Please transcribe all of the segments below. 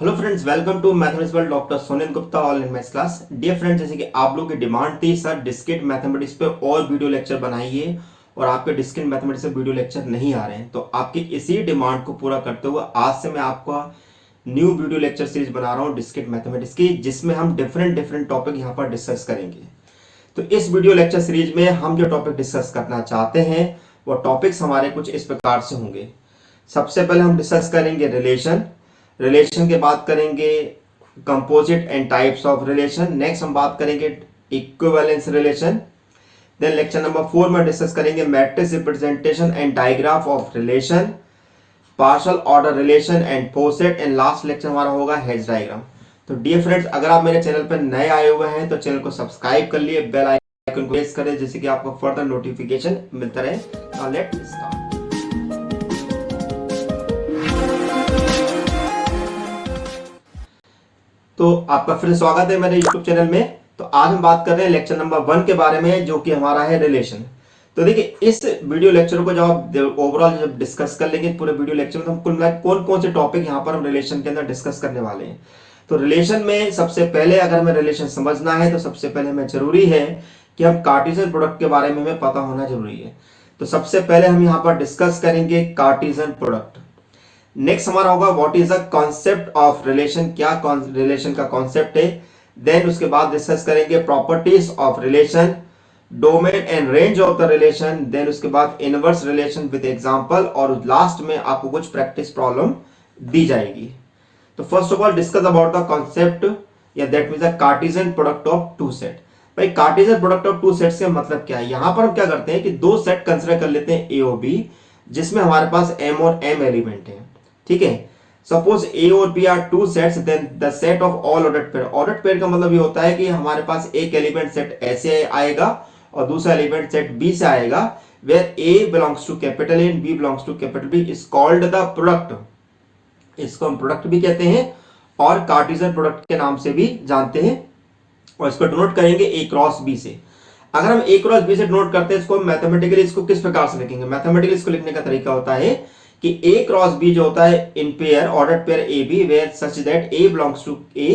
Hello friends, welcome to mathematics world doctor Sonil Gupta all in maths class. Dear friends, जैसे कि आप लोग की डिमांड थी सर डिस्क्रीट मैथमेटिक्स पे और वीडियो लेक्चर बनाइए और आपके डिस्क्रीट मैथमेटिक्स पे वीडियो लेक्चर नहीं आ रहे हैं, तो आपकी इसी डिमांड को पूरा करते हुए आज से मैं आपका न्यू वीडियो लेक्चर सीरीज बना रहा हूँ डिस्क्रीट मैथमेटिक्स की, जिसमें हम डिफरेंट डिफरेंट टॉपिक यहाँ पर डिस्कस करेंगे। तो इस वीडियो लेक्चर सीरीज में हम जो टॉपिक डिस्कस करना चाहते हैं वो टॉपिक्स हमारे कुछ इस प्रकार से होंगे। सबसे पहले हम डिस्कस करेंगे रिलेशन। रिलेशन के बात करेंगे composite and types of relation. Next हम बात करेंगे equivalence relation. Then lecture number 4 में डिस्कस करेंगे matrix representation and digraph of relation, partial order relation and poset, and last lecture हमारा होगा हेज डायग्राम। तो डियर फ्रेंड्स, अगर आप मेरे चैनल पर नए आए हुए हैं तो चैनल को सब्सक्राइब कर लिए, बेल आइकन को प्रेस करें जिससे कि आपको फर्दर नोटिफिकेशन मिलता रहे। Now let's start. तो आपका फिर स्वागत है मेरे YouTube चैनल में। तो आज हम बात कर रहे हैं लेक्चर नंबर 1 के बारे में, जो कि हमारा है रिलेशन। तो देखिए, इस वीडियो लेक्चर को जब आप ओवरऑल जब डिस्कस कर लेंगे पूरे वीडियो लेक्चर में, तो हम कुल मिला कौन कौन से टॉपिक यहाँ पर हम रिलेशन के अंदर डिस्कस करने वाले हैं। तो रिलेशन में सबसे पहले अगर हमें रिलेशन समझना है तो सबसे पहले हमें जरूरी है कि हम कार्टेशियन प्रोडक्ट के बारे में हमें पता होना जरूरी है। तो सबसे पहले हम यहाँ पर डिस्कस करेंगे कार्टेशियन प्रोडक्ट। नेक्स्ट हमारा होगा what is the concept of relation, क्या रिलेशन का कॉन्सेप्ट है। देन उसके बाद डिस्कस करेंगे properties of relation, domain and range of the relation. Then उसके बाद इनवर्स रिलेशन विद एग्जांपल, और लास्ट में आपको कुछ प्रैक्टिस प्रॉब्लम दी जाएगी। तो first of all discuss about the concept या that means the Cartesian product of two set. भाई, Cartesian product of two set से मतलब क्या है? यहां पर हम क्या करते हैं कि दो सेट कंसीडर कर लेते हैं ए और बी, जिसमें हमारे पास m और m एलिमेंट है। ठीक है, सपोज ए और B are two sets, then the set of all ordered pair. Ordered pair का मतलब ये होता है कि हमारे पास एक एलिमेंट सेट ऐसे आएगा और दूसरा एलिमेंट सेट बी से आएगा, where a belongs to capital A and b belongs to capital B, is called the product. इसको हम प्रोडक्ट भी कहते हैं और कार्टेशियन प्रोडक्ट के नाम से भी जानते हैं, और इसको डिनोट करेंगे ए क्रॉस बी से। अगर हम ए क्रॉस बी से डिनोट करते हैं इसको, मैथमेटिकली इसको किस प्रकार से लिखेंगे? मैथमेटिकली इसको लिखने का तरीका होता है कि ए क्रॉस बी जो होता है in pair ordered pair a b, where such that a belongs to A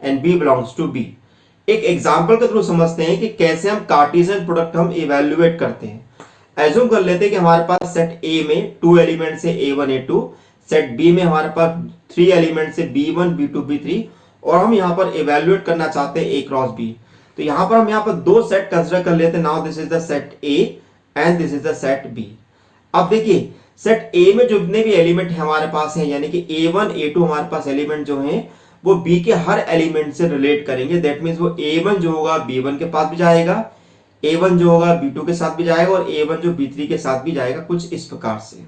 and b belongs to B. एक एग्जांपल के थ्रू समझते हैं कि कैसे हम कार्टेशियन प्रोडक्ट हम इवैल्यूएट करते हैं। एज्यूम कर लेते हैं कि हमारे पास सेट ए में टू एलिमेंट से a1 a2, सेट बी में हमारे पास थ्री एलिमेंट से b1 b2 b3, और हम यहाँ पर इवैल्यूएट करना चाहते हैं a क्रॉस b। तो यहाँ पर हम यहाँ पर दो सेट कंसीडर कर लेते हैं। Now this is the set a and this is the set b। अब देखिए, सेट ए में जितने भी एलिमेंट हमारे पास हैं, यानी कि a1 a2 हमारे पास एलिमेंट जो हैं वो b के हर एलिमेंट से रिलेट करेंगे। दैट मींस वो a1 जो होगा b1 के पास भी जाएगा, a1 जो होगा b2 के साथ भी जाएगा, और a1 जो b3 के साथ भी जाएगा, कुछ इस प्रकार से।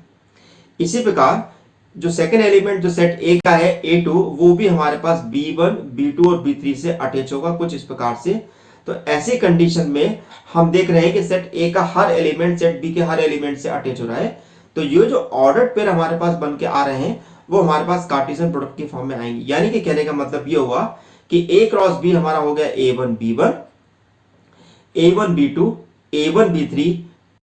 इसी प्रकार जो सेकंड एलिमेंट जो सेट ए का है a2, वो भी हमारे पास b1 b2 और b3 से अटैच होगा, कुछ इस प्रकार से। तो ऐसी कंडीशन में हम देख रहे हैं कि सेट ए का हर एलिमेंट सेट बी के हर एलिमेंट से अटैच हो रहा है। तो ये जो ऑर्डर्ड पेयर हमारे पास बन के आ रहे हैं वो हमारे पास कार्टेशियन प्रोडक्ट की फॉर्म में आएंगे। यानी कि कहने का मतलब ये होगा कि ए क्रॉस बी हमारा हो गया a1 b1, a1 b2, a1 b3,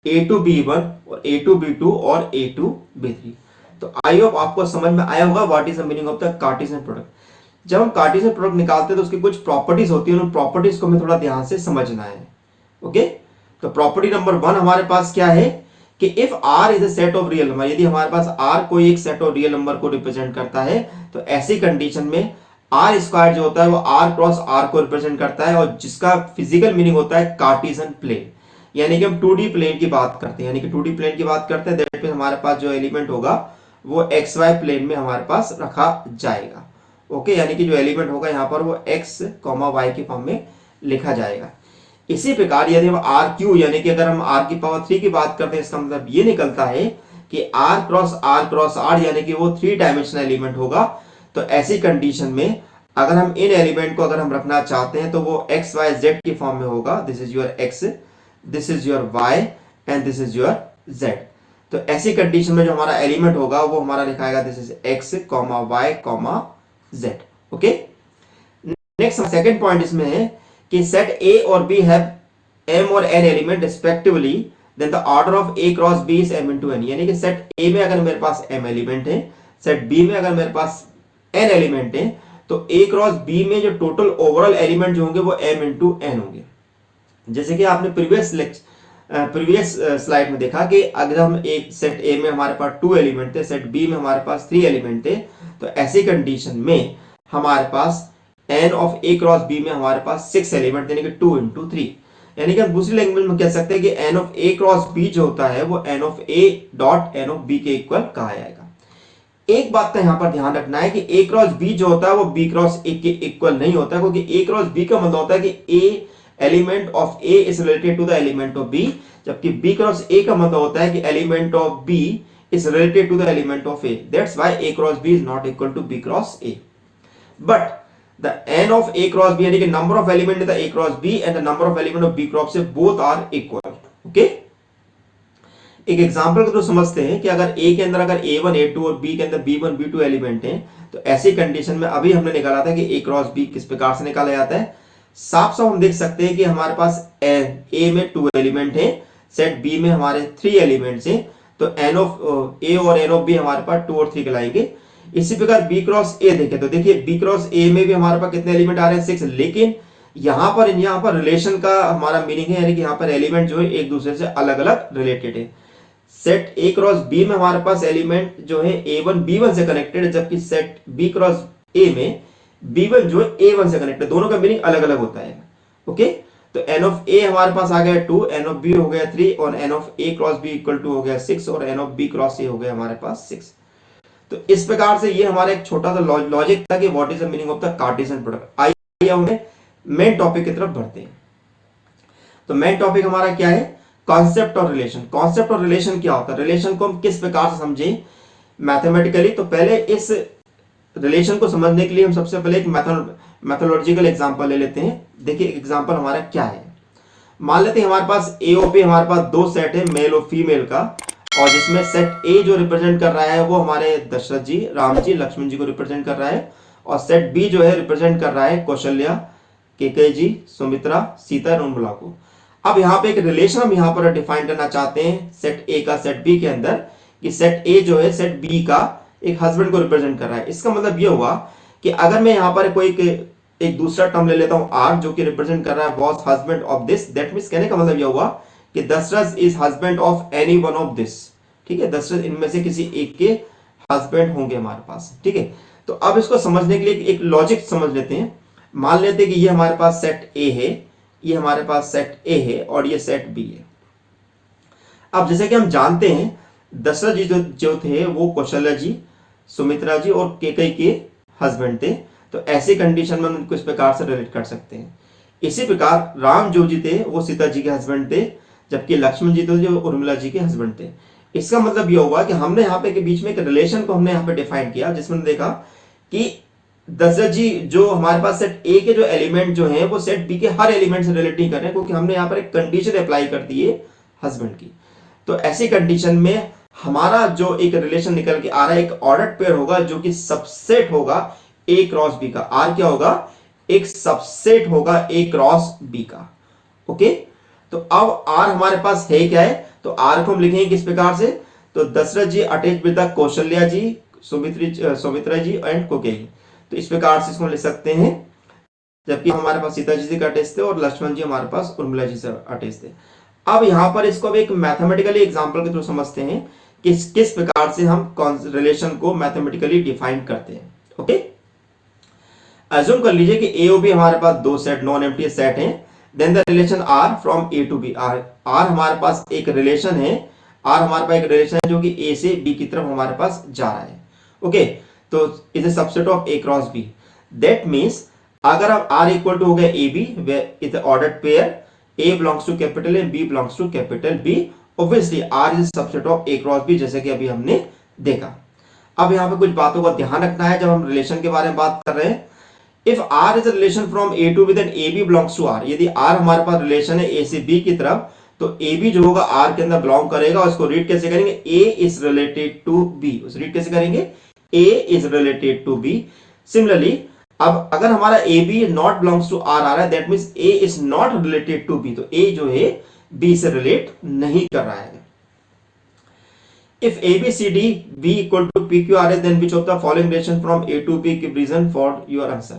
a2 b1 और a2 b2 और a2 b3। तो आई होप आपको समझ में आया होगा what is the meaning of the Cartesian product. जब हम कार्टेशियन प्रोडक्ट निकालते हैं तो उसकी कुछ प्रॉपर्टीज होती है, उन प्रॉपर्टीज को हमें थोड़ा ध्यान से समझना है। ओके, तो प्रॉपर्टी नंबर 1 हमारे पास क्या है कि if r is a set of real number, यदि हमारे पास r कोई एक सेट ऑफ रियल नंबर को रिप्रेजेंट करता है, तो ऐसी कंडीशन में r स्क्वायर जो होता है वो r क्रॉस r को रिप्रेजेंट करता है, और जिसका फिजिकल मीनिंग होता है कार्टेशियन प्लेन। यानी कि हम 2D प्लेन की बात करते हैं, यानी कि 2D प्लेन की बात करते हैं, दैट मींस हमारे पास जो एलिमेंट होगा वो XY प्लेन में हमारे पास रखा जाएगा। ओके, यानी कि जो एलिमेंट होगा यहाँ पर वो x, y के फॉर्म में लिखा जाएगा। इसी प्रकार यदि हम आर क्यू, यानी कि अगर हम r की पावर 3 की बात करते हैं, इसका मतलब ये निकलता है कि r क्रॉस r यानी कि वो 3 डायमेंशनल एलिमेंट होगा। तो ऐसी कंडीशन में अगर हम इन एलिमेंट को अगर हम रखना चाहते हैं तो वो x y z की फॉर्म में होगा। This is your x, this is your y and this is your z। तो ऐसी कंडीशन में जो हमारा एलिमेंट होगा वो हमारा लिखाएगा this is x, y, z। Okay, next second point इसमें है कि सेट A और B हैव m और n element respectively, then the order of A cross B is m into n। यानी कि सेट A में अगर मेरे पास m एलिमेंट है, सेट B में अगर मेरे पास n एलिमेंट है तो a क्रॉस b में जो टोटल ओवरऑल एलिमेंट जो होंगे वो m इंटू n होंगे। जैसे कि आपने प्रीवियस स्लाइड में देखा कि अगर हम एक सेट ए में हमारे पास 2 एलिमेंट थे, सेट बी में हमारे पास 3 एलिमेंट थे, तो ऐसी कंडीशन में हमारे पास n of a cross b में हमारे पास 6 एलिमेंट यानी कि 2 इंटू 3, यानी कि हम दूसरी लैंग्वेज में कह सकते हैं कि n of a cross b जो होता है वो n of a dot n of b के इक्वल कहा जाएगा। एक बात का यहां पर ध्यान रखना है कि a क्रॉस b जो होता है वो b क्रॉस a के इक्वल नहीं होता, क्योंकि a क्रॉस b का मतलब होता है कि a element of a is related to the element of b, जबकि b क्रॉस a का मतलब होता है कि element of b is related to the element of a, that's why a cross b is not equal to b cross a। But the n of a cross b यानी कि number of element in the a cross b and the number of element of b cross से both are equal। Okay, एक example को तो समझते हैं कि अगर a के अंदर अगर a1 a2 और b के अंदर b1 b2 एलिमेंट हैं, तो ऐसी कंडीशन में अभी हमने निकाला था कि a क्रॉस b किस प्रकार से निकाला जाता है। साफ साफ हम देख सकते हैं कि हमारे पास a में 2 एलिमेंट हैं, सेट b में हमारे 3 एलिमेंट्स हैं, तो n ऑफ a और n ऑफ b हमारे पास 2 और 3 कहलाएंगे। इसी प्रकार b क्रॉस a देखें तो देखिए b क्रॉस a में भी हमारे पास कितने एलिमेंट आ रहे हैं 6, लेकिन यहां पर रिलेशन का हमारा मीनिंग है, यानी कि यहां पर एलिमेंट जो है एक दूसरे से अलग अलग रिलेटेड है। सेट a क्रॉस b में हमारे पास एलिमेंट जो है a1 b1 से कनेक्टेड है, जबकि सेट b क्रॉस a में b1 जो है a1 से कनेक्टेड, दोनों का मीनिंग अलग अलग होता है। ओके, तो n ऑफ a हमारे पास आ गया 2, n ऑफ b हो गया 3 और n of a cross b equal to हो गया 6 और n of b cross a हो गया हमारे पास 6। तो इस प्रकार से ये हमारा एक छोटा सा लॉजिक था कि what is the meaning of the Cartesian product. आइए हमें मेन टॉपिक की तरफ बढ़ते हैं। तो मेन टॉपिक हमारा क्या है, कॉन्सेप्ट और रिलेशन। कॉन्सेप्ट और रिलेशन क्या होता है, रिलेशन को हम किस प्रकार से समझें मैथमेटिकली। तो पहले इस रिलेशन को समझने के लिए हम सबसे पहले एक मैथोलॉजिकल एग्जांपल ले लेते हैं। देखिए एग्जांपल हमारा क्या है, मान लेते हैं हमारे पास ए और बी, हमारे पास दो सेट है मेल और फीमेल का, और जिसमें सेट ए जो रिप्रेजेंट कर रहा है वो हमारे दशरथ जी, राम जी, लक्ष्मण जी को रिप्रेजेंट कर रहा है, और सेट बी जो है रिप्रेजेंट कर रहा है कौशल्या, केके जी, सुमित्रा, सीता, उर्मिला को। अब यहाँ पे एक रिलेशन हम यहाँ पर डिफाइन करना चाहते हैं सेट ए का सेट बी के अंदर, कि सेट ए जो है सेट बी का एक हस्बैंड को रिप्रेजेंट कर रहा है। इसका मतलब ये हुआ कि अगर मैं यहाँ पर कोई एक दूसरा टर्म ले लेता हूँ आर, जो कि रिप्रेजेंट कर रहा है was husband of this, that means कहने का मतलब यह हुआ कि Dasharath is husband of any one of this. ठीक है, दशरथ इनमें से किसी एक के हस्बैंड होंगे हमारे पास। ठीक है, तो अब इसको समझने के लिए एक लॉजिक समझ लेते हैं। मान लेते हैं कि ये हमारे पास सेट ए है, ये हमारे पास सेट ए है और ये सेट बी है। अब जैसे कि हम जानते हैं दशरथ जी जो थे वो कौशल्या जी, सुमित्रा जी और केकई के हस्बैंड थे, तो ऐसी कंडीशन में हम उनको इस प्रकार से रिलेट कर सकते हैं। इसी प्रकार राम जो जी थे वो सीता जी के हस्बैंड थे, जबकि लक्ष्मण जी थे जो उर्मिला जी के हस्बैंड थे। इसका मतलब यह हुआ कि हमने यहाँ पे के बीच में एक रिलेशन को हमने यहाँ पे डिफाइन किया, जिसमें देखा कि दशरथ जी जो हमारे पास सेट ए के जो एलिमेंट जो हैं वो सेट बी के हर एलिमेंट से रिलेट नहीं कर रहे हैं, क्योंकि हमने यहाँ पर एक कंडीशन अप्लाई कर दी है हस्बैंड की। तो ऐसी कंडीशन में हमारा जो एक रिलेशन निकल के आ रहा है एक ऑर्डर पेयर होगा जो कि सबसेट होगा ए क्रॉस बी का। आर क्या होगा, एक सबसेट होगा ए क्रॉस बी का। ओके, तो अब आर हमारे पास है क्या है, तो आर को हम लिखेंगे किस प्रकार से, तो Dashrath ji attach with the Kaushalya ji, Sumitra ji and Kaikeyi. तो इस प्रकार से इसको लिख सकते हैं, जबकि हमारे पास सीता जी से अटैच थे और लक्ष्मण जी हमारे पास उर्मिला जी से अटैच थे। अब यहां पर इसको एक मैथमेटिकली एग्जांपल के थ्रू समझते हैं कि किस प्रकार से हम रिलेशन को मैथमेटिकली डिफाइन करते हैं। ओके, अज्यूम कर लीजिए कि ए और बी हमारे पास दो सेट नॉन एम्प्टी सेट हैं, then the relation R from A to B. R हमारे पास एक रिलेशन है, आर हमारे पास एक रिलेशन है जो कि ए से बी की तरफ हमारे पास जा रहा है। ओके, तो is a subset of A cross B. That means अगर आप आर इक्वल टू हो गया A B, is ordered pair, A belongs to capital A, B belongs to capital B. Obviously, R is a subset of A cross B, जैसे कि अभी हमने देखा। अब यहाँ पे कुछ बातों का ध्यान रखना है जब हम रिलेशन के बारे में बात कर रहे हैं। If R is a relation from A to B, then AB belongs to R. यदि R हमारे पास रिलेशन है A से B की तरफ, तो AB जो होगा R के अंदर बिलोंग करेगा। और इसको रीड कैसे करेंगे, A is related to B। उसे रीड कैसे करेंगे, A is related to B. Similarly, अब अगर हमारा A B not belongs to R आ रहा है, that means A is not related to B, तो ए जो है बी से रिलेट नहीं कर रहा है। If A B C D B equal to PQRS, then which of the following relation from A to B give reason for your answer।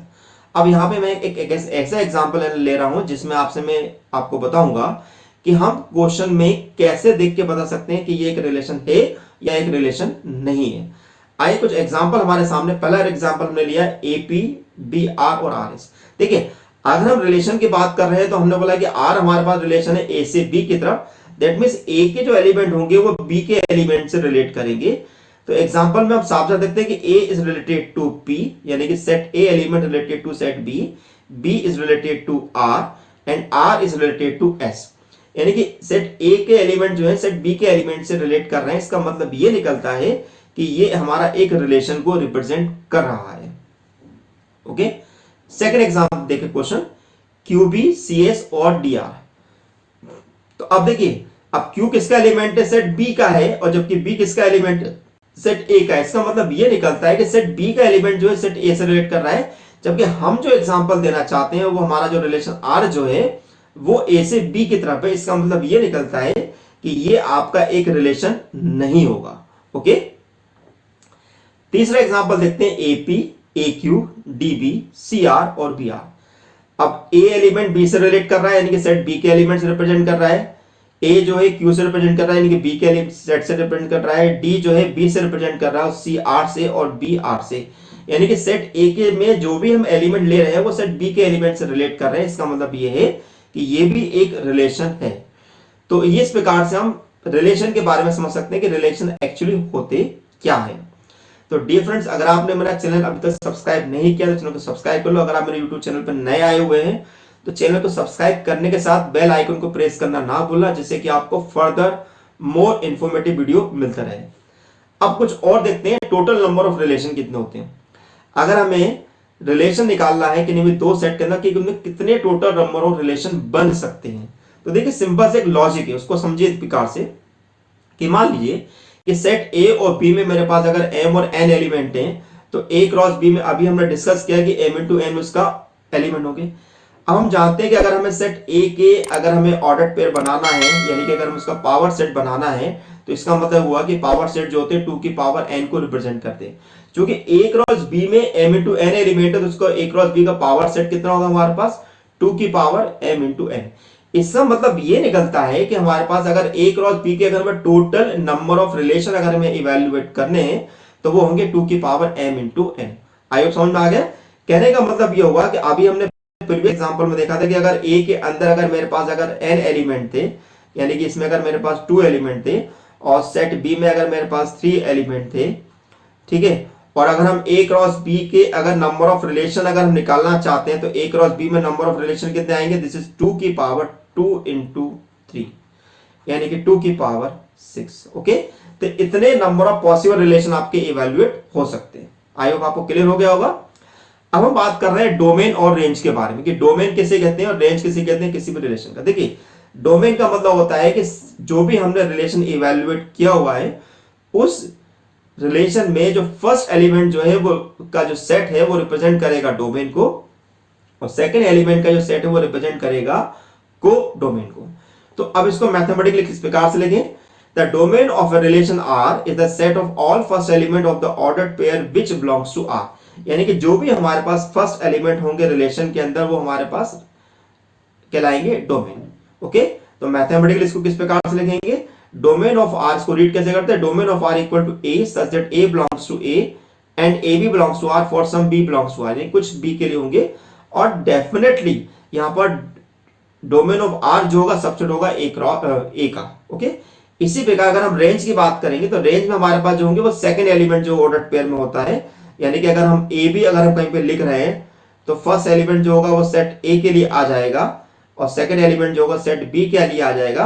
अब यहाँ पे मैं एक ऐसा एग्जांपल ले रहा हूं जिसमें मैं आपको बताऊंगा कि हम क्वेश्चन में कैसे देख के बता सकते हैं कि ये एक रिलेशन है या एक रिलेशन नहीं है। आइए कुछ एग्जांपल हमारे सामने। पहला एग्जांपल हमने लिया AP, BR और RS। देखिए अगर हम रिलेशन की बात कर रहे हैं तो हमने बोला कि R हमारे पास रिलेशन है A से B की तरफ, दैट मींस A के जो एलिमेंट होंगे वो B के एलिमेंट से रिलेट करेंगे। तो एग्जांपल में हम साफ साफ देखते हैं कि A is related to P, यानी कि set A element related to set B, B is related to R and R is related to S। यानी कि सेट A के एलिमेंट जो है सेट B के एलिमेंट से रिलेट कर रहे हैं। इसका मतलब ये निकलता है कि ये हमारा एक रिलेशन को रिप्रेजेंट कर रहा है। ओके, सेकंड एग्जांपल देखिए क्वेश्चन QB, CS और DR। तो अब देखिए अब Q किसका एलिमेंट है, सेट B का है, और जबकि B किसका एलिमेंट है, सेट A का है। इसका मतलब ये निकलता है कि सेट B का एलिमेंट जो है सेट A से रिलेट कर रहा है, जबकि हम जो एग्जांपल देना चाहते हैं वो हमारा जो रिलेशन R जो है वो A से B की तरफ है। इसका मतलब ये निकलता है कि ये आपका एक रिलेशन नहीं होगा। ओके, तीसरा एग्जांपल देखते हैं AP, AQ, DB, CR और BR। अब A एलिमेंट B से रिलेट कर रहा है, यानी कि सेट B के एलिमेंट से रिप्रेजेंट कर रहा है। A जो है Q से रिप्रेजेंट कर रहा है, यानी कि B के एलिमेंट सेट से रिप्रेजेंट कर रहा है। D जो है B से रिप्रेजेंट कर रहा है, C R से और B R से। यानी कि सेट A के में जो भी हम एलिमेंट ले रहे हैं वो सेट B के एलिमेंट से रिलेट कर रहे हैं। इसका मतलब ये है कि ये भी एक रिलेशन है। तो इस प्रकार से हम रिलेशन के बारे में समझ सकते हैं कि रिलेशन एक्चुअली होते क्या है। तो डियर फ्रेंड्स, अगर आपने मेरा चैनल अभी तक सब्सक्राइब नहीं किया तो चैनल को सब्सक्राइब कर लो। अगर आप मेरे यूट्यूब चैनल पर नए आए हुए हैं तो चैनल को सब्सक्राइब करने के साथ बेल आइकन को प्रेस करना ना भूलना, जिससे कि आपको फर्दर मोर इंफॉर्मेटिव वीडियो मिलता रहे। अब कुछ और देखते हैं, टोटल नंबर ऑफ रिलेशन कितने होते हैं। अगर हमें रिलेशन निकालना है कि नहीं दो सेट के अंदर कि उनमें कितने टोटल नंबर ऑफ रिलेशन बन सकते हैं, तो देखिए सिंपल से एक लॉजिक है, उसको समझिए इस प्रकार से कि मान लीजिए कि सेट A और B में मेरे पास अगर M और N एलिमेंट हैं तो A क्रॉस B में अभी हमने डिस्कस किया कि M इंटू N उसका एलिमेंट हो गए। अब हम जानते हैं कि अगर हमें सेट A के अगर हमें ऑर्डर पेयर बनाना है, यानी कि अगर हम उसका पावर सेट बनाना है, तो इसका मतलब हुआ कि पावर सेट जो होते हैं 2 की पावर n को रिप्रेजेंट करते हैं। क्योंकि A क्रॉस B में M इंटू N एलिमेंट है तो उसको A क्रॉस B का पावर सेट कितना होगा हमारे पास 2 की पावर M इंटू N। इसका मतलब ये निकलता है कि हमारे पास अगर A क्रॉस B के अगर हमें टोटल नंबर ऑफ रिलेशन अगर हमें इवेल्युएट करने हैं तो वो होंगे 2 की power M into N। I hope समझ में आ गया। कहने का मतलब ये हुआ कि अभी हमने प्रीवियस एग्जांपल में देखा था कि अगर A के अंदर अगर मेरे पास अगर n एलिमेंट थे, यानी कि इसमें अगर मेरे पास 2 एलिमेंट थे, और सेट B में अगर मेरे पास 3 एलिमेंट थे, ठीक है, और अगर हम A क्रॉस B के अगर नंबर ऑफ रिलेशन अगर हम निकालना चाहते हैं तो A क्रॉस B में नंबर ऑफ रिलेशन कितने आएंगे, दिस इज 2 की पावर 2 इंटू 3, यानी कि 2 की पावर 6। ओके, तो इतने नंबर ऑफ पॉसिबल रिलेशन आपके इवेल्युएट हो सकते हैं। आई होप आपको क्लियर हो गया होगा। अब हम बात कर रहे हैं डोमेन और रेंज के बारे में कि डोमेन किसे कहते हैं और रेंज किसे कहते हैं किसी भी रिलेशन का। देखिए डोमेन का मतलब होता है कि जो भी हमने रिलेशन इवेल्युएट किया हुआ है उस रिलेशन में जो फर्स्ट एलिमेंट जो है वो का जो सेट है वो रिप्रेजेंट करेगा डोमेन को, और सेकंड एलिमेंट का जो सेट है वो रिप्रेजेंट करेगा को डोमेन को। तो अब इसको मैथमेटिकली किस प्रकार से लिखें, the domain of a relation R is the set of all first element of the ordered pair which belongs to R। यानी कि जो भी हमारे पास फर्स्ट एलिमेंट होंगे रिलेशन के अंदर वो हमारे पास कहलाएंगे डोमेन। ओके, तो मैथमेटिकली इसको किस प्रकार से लिखेंगे, डोमेन ऑफ R को रीड कैसे करते हैं, domain of R equal to A such that A belongs to A and AB belongs to R for some B belongs to R, यानी कुछ B के लिए होंगे, और डेफिनेटली यहां पर डोमेन ऑफ R जो होगा सबसेट होगा A का। ओके, इसी प्रकार अगर हम रेंज की बात करेंगे तो रेंज में हमारे पास जो होंगे वो सेकंड एलिमेंट जो ऑर्डर्ड पेयर में होता है, यानी कि अगर हम ए बी अगर हम कहीं पे लिख रहे हैं तो फर्स्ट एलिमेंट जो होगा वो सेट ए के लिए आ जाएगा और सेकंड एलिमेंट जो होगा सेट बी के लिए आ जाएगा,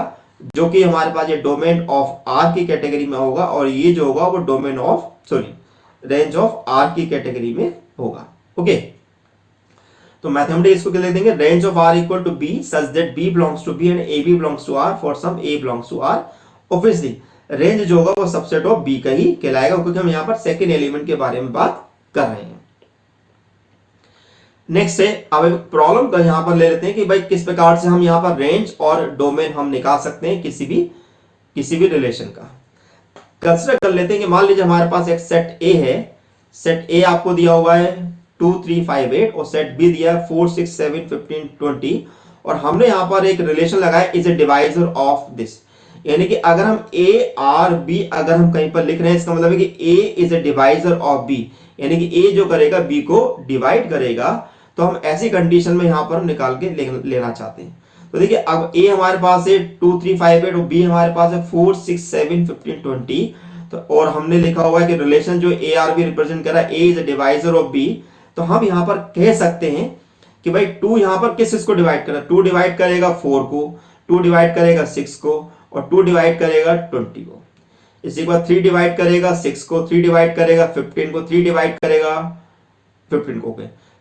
जो कि हमारे पास ये डोमेन ऑफ आर की कैटेगरी में होगा, और ये जो होगा वो domain of range of R की कैटेगरी में होगा। ओके, तो मैथमेटिक्स इसको क्या लिख देंगे, range of R equal to B such that b belongs to B and a b belongs to R for some a belongs to R. Obviously range जो होगा वो सबसेट ऑफ बी का ही कहलाएगा, क्योंकि हम यहां पर सेकंड एलिमेंट के बारे में बात कर रहे हैं। नेक्स्ट है, अब एक प्रॉब्लम तो यहां पर ले लेते हैं कि भाई किस प्रकार से हम यहां पर रेंज और डोमेन हम निकाल सकते हैं किसी भी रिलेशन का। कंसिडर कर लेते हैं कि मान लीजिए हमारे पास एक सेट ए है, सेट ए आपको दिया हुआ है 2 3 5 8 और सेट बी दिया है 4 6 7 15 20 और हमने यहाँ पर एक रिलेशन लगाया is a divisor of this, यानी कि अगर हम ए आर बी अगर हम कहीं पर लिख रहे हैं इसका मतलब है कि A is a divisor of B, यानी कि ए जो करेगा बी को डिवाइड करेगा। तो हम ऐसी कंडीशन में यहाँ पर हम निकाल के लेना चाहते हैं। तो देखिए अब ए हमारे पास है 2 3 5 8 और बी हमारे पास है 4 6 7 15 20। तो और हमने लिखा हुआ है कि रिलेशन जो ए आर बी रिप्रेजेंट कर रहा है A is a divisor of B. तो हम यहाँ पर कह सकते हैं कि भाई 2 यहाँ पर किस को डिवाइड कर रहा है, 2 डिवाइड करेगा 4 को, 2 डिवाइड करेगा 6 को और 2 डिवाइड करेगा 20 को। इसी के बाद 3 डिवाइड करेगा 6 को, 3 डिवाइड करेगा 15 को, 3 डिवाइड करेगा 15 को,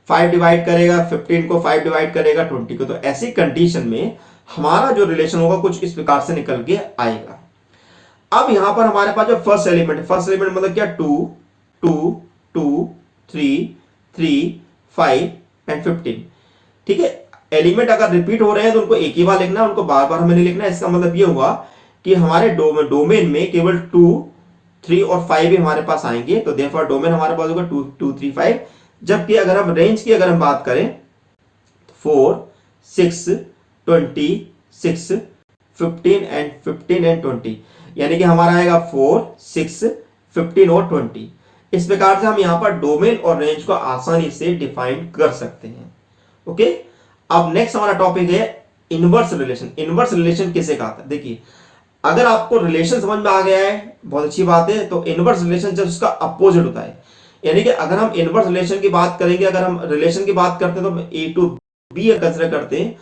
5 डिवाइड करेगा 15 को, 5 डिवाइड करेगा 20 को। तो ऐसी कंडीशन में हमारा जो रिलेशन होगा कुछ इस प्रकार से निकल के आएगा। अब यहां पर हमारे पास जो फर्स्ट एलिमेंट, फर्स्ट एलिमेंट मतलब क्या 2 2 2 3 3 5 एंड 15, ठीक है। एलिमेंट अगर रिपीट हो रहे हैं तो उनको एक ही बार लिखना, उनको बार बार हमें नहीं लिखना। इसका मतलब ये हुआ कि हमारे डोमेन में केवल 2 3 और 5 ही हमारे पास आएंगे। तो देयरफॉर डोमेन हमारे पास होगा 2 2 3 5। जबकि अगर हम रेंज की अगर हम बात करें 4 6 20 6 15 एंड 20, यानी कि हमारा आएगा 4 6 15 और 20। इस प्रकार से हम यहां पर डोमेन और रेंज को आसानी से डिफाइन कर सकते हैं। ओके, अब नेक्स्ट हमारा टॉपिक है इनवर्स रिलेशन। इनवर्स रिलेशन किसे कहा था? देखिए अगर आपको रिलेशन समझ में आ गया है बहुत अच्छी बात है। तो इनवर्स रिलेशन जब उसका अपोजिट होता है, यानी कि अगर हम इनवर्स रिलेशन की बात करेंगे, अगर हम रिलेशन की बात करते हैं तो ए टू बी कंसिडर करते हैं,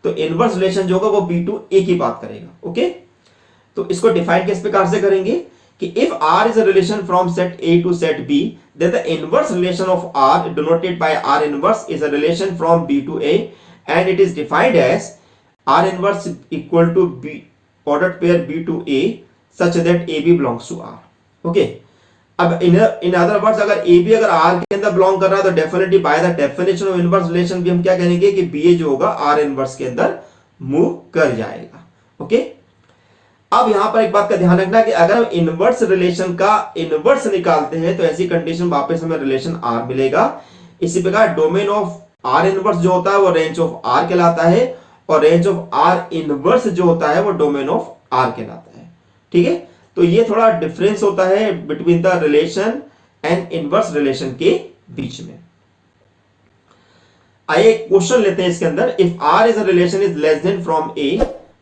तो इनवर्स रिलेशन जो होगा वो बी टू ए की बात करेगा। ओके, तो इसको डिफाइन किस प्रकार से करेंगे कि if R is a relation from set A to set B, then the inverse relation of R denoted by R inverse is a relation from B to A, and it is defined as R inverse equal to B ordered pair B to A such that AB belongs to R. Okay. अब in other words अगर A B अगर are के अंदर belong कर रहा है तो definitely by the definition of inverse relation भी हम क्या कहेंगे कि बी ए जो होगा आर इनवर्स के अंदर मूव कर जाएगा। ओके, अब यहां पर एक बात का ध्यान रखना कि अगर हम इनवर्स रिलेशन का इनवर्स निकालते हैं तो ऐसी कंडीशन वापस हमें रिलेशन आर मिलेगा। इसी प्रकार डोमेन ऑफ आर इनवर्स जो होता है वो रेंज ऑफ आर कहलाता है और रेंज ऑफ आर इनवर्स जो होता है वो डोमेन ऑफ आर कहलाता है। ठीक है, तो ये थोड़ा डिफरेंस होता है between the relation and inverse relation के बीच में। आइए क्वेश्चन लेते हैं इसके अंदर। If R is a relation is less than from A,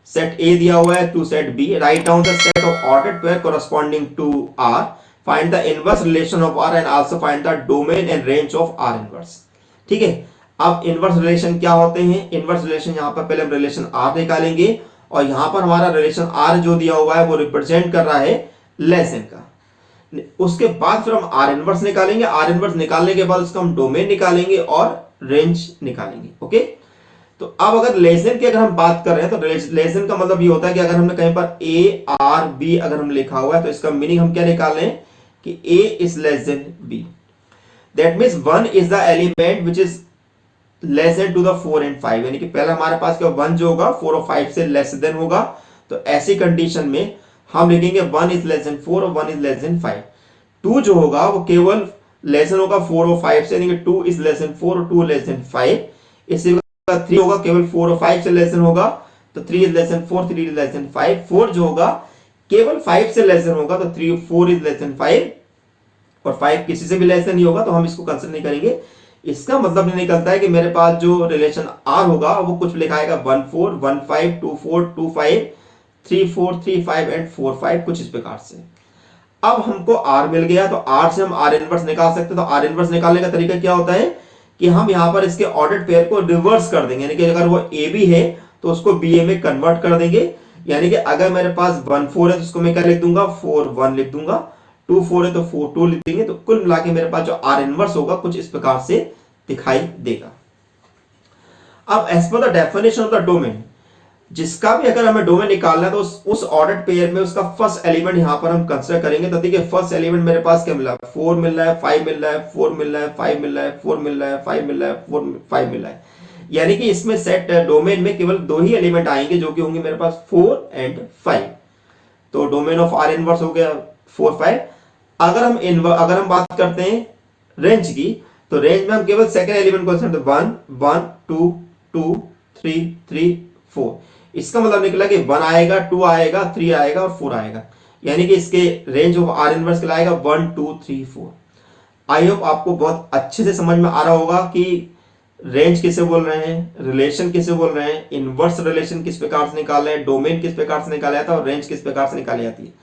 set A दिया हुआ है to set B, write down the set of ordered pair corresponding to R, find the inverse relation of R and also find the domain and range of R inverse. ठीक है, अब inverse relation क्या होते हैं? Inverse relation यहां पर पहले हम रिलेशन आर निकालेंगे और यहां पर हमारा रिलेशन आर जो दिया हुआ है वो रिप्रेजेंट कर रहा है लेस देन का। उसके बाद फिर हम आर इनवर्स निकालेंगे। आर इनवर्स निकालने के बाद उसका हम डोमेन निकालेंगे और रेंज निकालेंगे। ओके, तो अब अगर लेस देन की अगर हम बात कर रहे हैं तो लेस देन का मतलब ये होता है कि अगर हमने कहीं पर ए आर बी अगर हम लिखा हुआ है तो इसका मीनिंग हम क्या निकाल रहे हैं कि A is less than B. That means 1 is the element which is less than to the 4 and 5, यानी कि पहला हमारे पास क्या 1 जो होगा 4 और 5 से लेस देन होगा। तो ऐसी कंडीशन में हम लिखेंगे 1 इज लेस देन 4 और 1 इज लेस देन 5। 2 जो होगा वो केवल लेस देन होगा 4 और 5 से, यानी कि 2 इज लेस देन 4 और 2 लेस देन 5। इसी 3 होगा केवल 4 और 5 से लेस देन होगा, तो 3 is less then 4, 3 is less then 5। 4 जो होगा केवल 5 से लेस देन होगा, तो 3 4 इज लेस देन 5 और 5 किसी से भी लेस देन नहीं होगा, तो हम इसको कंसीडर नहीं करेंगे। इसका मतलब ये निकलता है कि मेरे पास जो रिलेशन आर होगा वो कुछ लिखाएगा 1 4 1 5 2 4 2 5 3 4 3 5 एंड 4 5, कुछ इस प्रकार से। अब हमको आर मिल गया तो आर से हम आर इनवर्स निकाल सकते हैं। तो आर इनवर्स निकालने का तरीका क्या होता है कि हम यहां पर इसके ऑर्डर्ड पेयर को रिवर्स कर देंगे, यानी कि अगर वो ए बी है तो उसको बी ए में कन्वर्ट कर देंगे। यानी कि अगर मेरे पास 1 4 है तो उसको मैं क्या लिख दूंगा 4 1 लिख दूंगा, 2 4 है तो 4 2 लिख देंगे। तो कुल मिला के मेरे पास जो आर इनवर्स होगा कुछ इस प्रकार से दिखाई देगा। अब एज पर the definition of the domain, जिसका भी अगर हमें डोमेन निकालना है तो उस ऑर्डर्ड पेयर में उसका फर्स्ट एलिमेंट यहां पर हम कंसीडर करेंगे। तो देखिए फर्स्ट एलिमेंट मेरे पास क्या मिला है 4 मिल रहा है, 5 मिल रहा है, 4 मिल रहा है, 5 मिल रहा है, 4 मिल रहा है, 5 मिल रहा है, 4 5 मिल रहा है। यानी कि इसमें सेट डोमेन में केवल 2 ही एलिमेंट आएंगे जो कि होंगे मेरे पास 4 एंड 5। तो डोमेन ऑफ आर इनवर्स हो गया 4 5। अगर हम बात करते हैं रेंज की, तो रेंज में हम केवल सेकंड एलिमेंट को 1 1 2 2 3 3 4। इसका मतलब निकला कि 1 आएगा, 2 आएगा, 3 आएगा और 4 आएगा, यानी कि इसके रेंज ऑफ आर इनवर्स के लाएगा 1 2 3 4। आई होप आपको बहुत अच्छे से समझ में आ रहा होगा कि रेंज किसे बोल रहे हैं, रिलेशन किसे बोल रहे हैं, इनवर्स रिलेशन किस प्रकार से निकाले हैं, डोमेन किस प्रकार से निकाला जाता है और रेंज किस प्रकार से निकाली जाती है।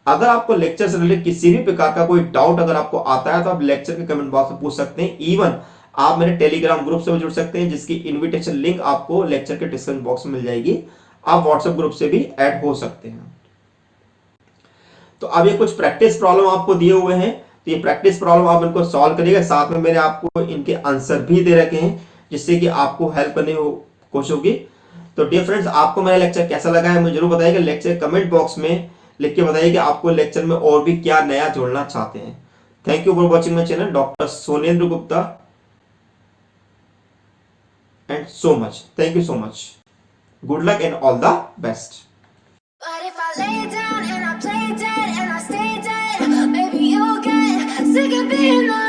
अगर आपको लेक्चर से रिलेटेड किसी भी प्रकार का कोई डाउट अगर आपको आता है तो आप लेक्चर के कमेंट बॉक्स में पूछ सकते हैं। इवन आप मेरे टेलीग्राम ग्रुप से भी जुड़ सकते हैं, जिसकी इनविटेशन लिंक आपको लेक्चर के डिस्क्रिप्शन बॉक्स में मिल जाएगी। आप व्हाट्सएप ग्रुप से भी ऐड हो सकते हैं। तो अब ये कुछ प्रैक्टिस प्रॉब्लम आपको दिए हुए हैं, तो ये प्रैक्टिस प्रॉब्लम आप इनको सॉल्व करिएगा। साथ में मैंने आपको इनके आंसर भी दे रखे हैं, जिससे कि आपको हेल्प करने की कोशिश होगी। तो डियर फ्रेंड्स, आपको मेरा लेक्चर कैसा लगा है मुझे जरूर बताइएगा। लेक्चर कमेंट बॉक्स में लिख के बताइए कि आपको लेक्चर में और भी क्या नया जोड़ना चाहते हैं। Thank you for watching my channel, doctor Sonendra Gupta, and so much, thank you so much, good luck and all the best. But if I lay down and I play dead and I stay dead, maybe you'll get sick of being the